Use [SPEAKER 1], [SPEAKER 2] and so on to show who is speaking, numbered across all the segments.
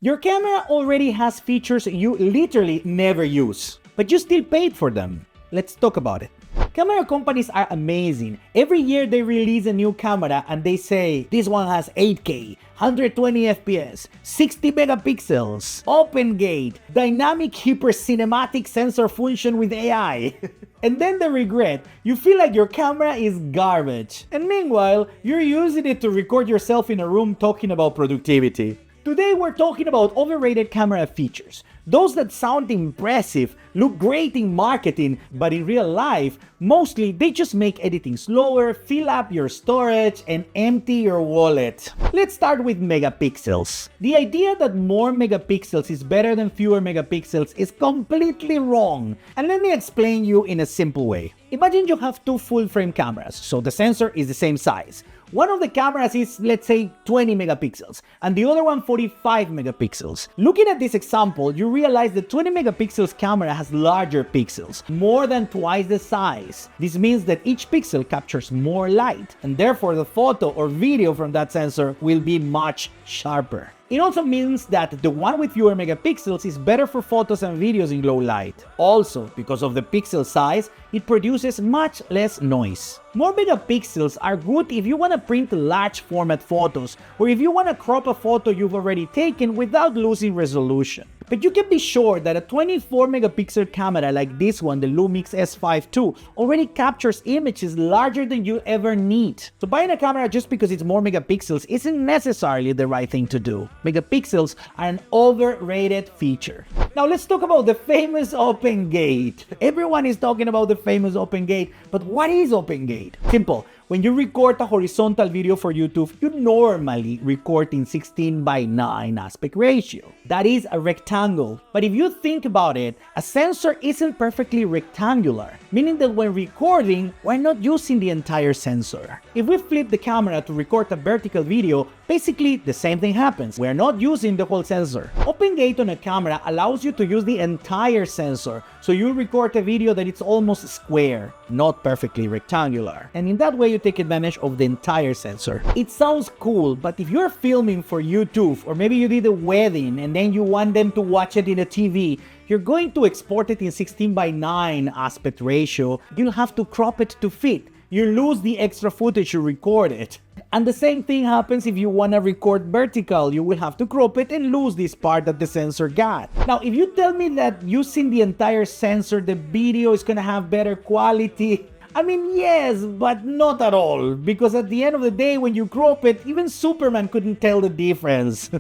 [SPEAKER 1] Your camera already has features you literally never use, but you still paid for them. Let's talk about it. Camera companies are amazing. Every year they release a new camera and they say, this one has 8K, 120 FPS, 60 megapixels, open gate, dynamic hyper cinematic sensor function with AI. And then the regret, you feel like your camera is garbage. And meanwhile, you're using it to record yourself in a room talking about productivity. Today we're talking about overrated camera features. Those that sound impressive, look great in marketing, but in real life, mostly they just make editing slower, fill up your storage, and empty your wallet. Let's start with megapixels. The idea that more megapixels is better than fewer megapixels is completely wrong. And let me explain you in a simple way. Imagine you have two full-frame cameras, so the sensor is the same size. One of the cameras is, let's say, 20 megapixels, and the other one 45 megapixels. Looking at this example, you realize the 20 megapixels camera has larger pixels, more than twice the size. This means that each pixel captures more light, and therefore the photo or video from that sensor will be much sharper. It also means that the one with fewer megapixels is better for photos and videos in low light. Also, because of the pixel size, it produces much less noise. More megapixels are good if you want to print large format photos or if you want to crop a photo you've already taken without losing resolution. But you can be sure that a 24 megapixel camera like this one, the Lumix S5 II, already captures images larger than you ever need. So buying a camera just because it's more megapixels isn't necessarily the right thing to do. Megapixels are an overrated feature. Now let's talk about the famous open gate. Everyone is talking about the famous open gate, but what is open gate? Simple. When you record a horizontal video for YouTube, you normally record in 16:9 aspect ratio. That is a rectangle. But if you think about it, a sensor isn't perfectly rectangular, meaning that when recording, we're not using the entire sensor. If we flip the camera to record a vertical video, basically the same thing happens. We're not using the whole sensor. Open gate on a camera allows you to use the entire sensor, so you record a video that it's almost square, not perfectly rectangular. And in that way, you take advantage of the entire sensor. It sounds cool, but if you're filming for YouTube, or maybe you did a wedding and then you want them to watch it in a TV, you're going to export it in 16:9 aspect ratio. You'll have to crop it to fit. You lose the extra footage you recorded. And the same thing happens if you want to record vertical. You will have to crop it and lose this part that the sensor got. Now, if you tell me that using the entire sensor, the video is going to have better quality, I mean, yes, but not at all. Because at the end of the day, when you crop it, even Superman couldn't tell the difference.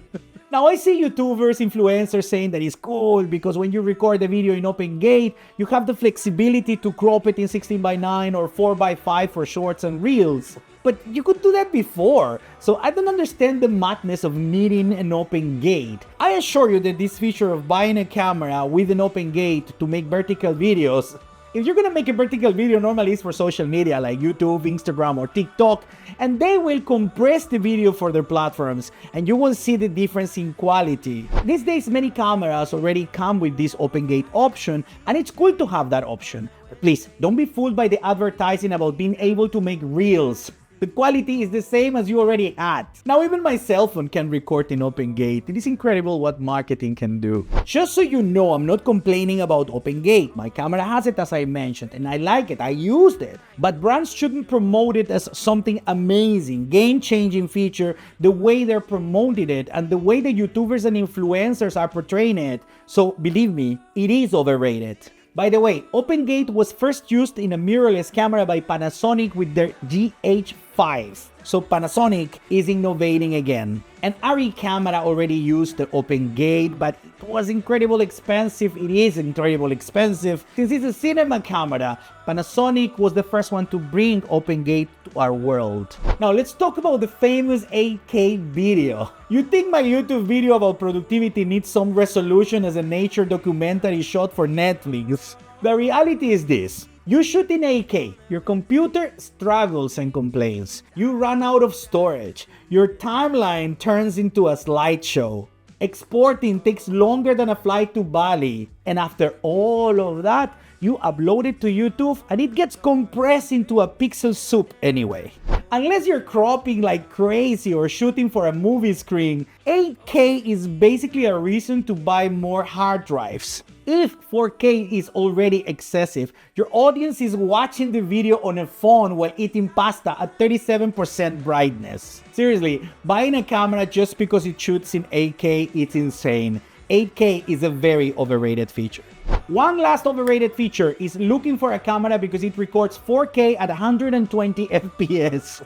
[SPEAKER 1] Now, I see YouTubers, influencers saying that it's cool because when you record a video in open gate, you have the flexibility to crop it in 16:9 or 4:5 for shorts and reels. But you could do that before, so I don't understand the madness of needing an open gate. I assure you that this feature of buying a camera with an open gate to make vertical videos, if you're gonna make a vertical video, normally it's for social media like YouTube, Instagram, or TikTok, and they will compress the video for their platforms, and you will see the difference in quality. These days, many cameras already come with this open gate option, and it's cool to have that option. But please, don't be fooled by the advertising about being able to make reels. The quality is the same as you already had. Now even my cell phone can record in open gate. It is incredible what marketing can do. Just so you know, I'm not complaining about open gate. My camera has it, as I mentioned, and I like it. I used it. But brands shouldn't promote it as something amazing, game-changing feature the way they're promoting it and the way the YouTubers and influencers are portraying it. So believe me, it is overrated. By the way, open gate was first used in a mirrorless camera by Panasonic with their GH5. So Panasonic is innovating again. An ARRI camera already used the open gate, but it was incredibly expensive. It is incredibly expensive. Since it's a cinema camera, Panasonic was the first one to bring open gate to our world. Now let's talk about the famous 8K video. You think my YouTube video about productivity needs some resolution as a nature documentary shot for Netflix? The reality is this. You shoot in 8K, your computer struggles and complains. You run out of storage. Your timeline turns into a slideshow. Exporting takes longer than a flight to Bali. And after all of that, you upload it to YouTube and it gets compressed into a pixel soup anyway. Unless you're cropping like crazy or shooting for a movie screen, 8K is basically a reason to buy more hard drives. If 4K is already excessive, your audience is watching the video on a phone while eating pasta at 37% brightness. Seriously, buying a camera just because it shoots in 8K is insane. 8K is a very overrated feature. One last overrated feature is looking for a camera because it records 4K at 120 FPS.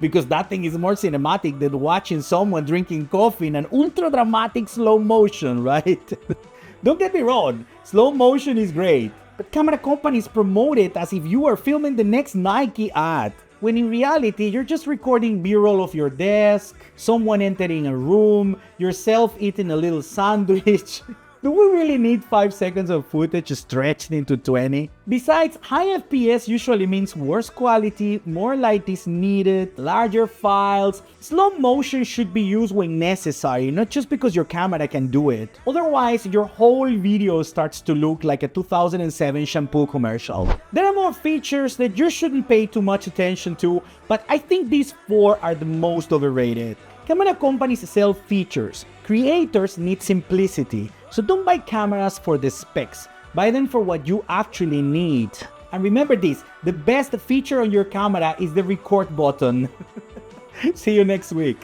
[SPEAKER 1] Because that thing is more cinematic than watching someone drinking coffee in an ultra dramatic slow motion, right? Don't get me wrong, slow motion is great, but camera companies promote it as if you are filming the next Nike ad, when in reality you're just recording B-roll of your desk, someone entering a room, yourself eating a little sandwich. Do we really need 5 seconds of footage stretched into 20? Besides, high FPS usually means worse quality, more light is needed, larger files. Slow motion should be used when necessary, not just because your camera can do it. Otherwise, your whole video starts to look like a 2007 shampoo commercial. There are more features that you shouldn't pay too much attention to, but I think these 4 are the most overrated. Camera companies sell features. Creators need simplicity. So don't buy cameras for the specs, buy them for what you actually need. And remember this, the best feature on your camera is the record button. See you next week.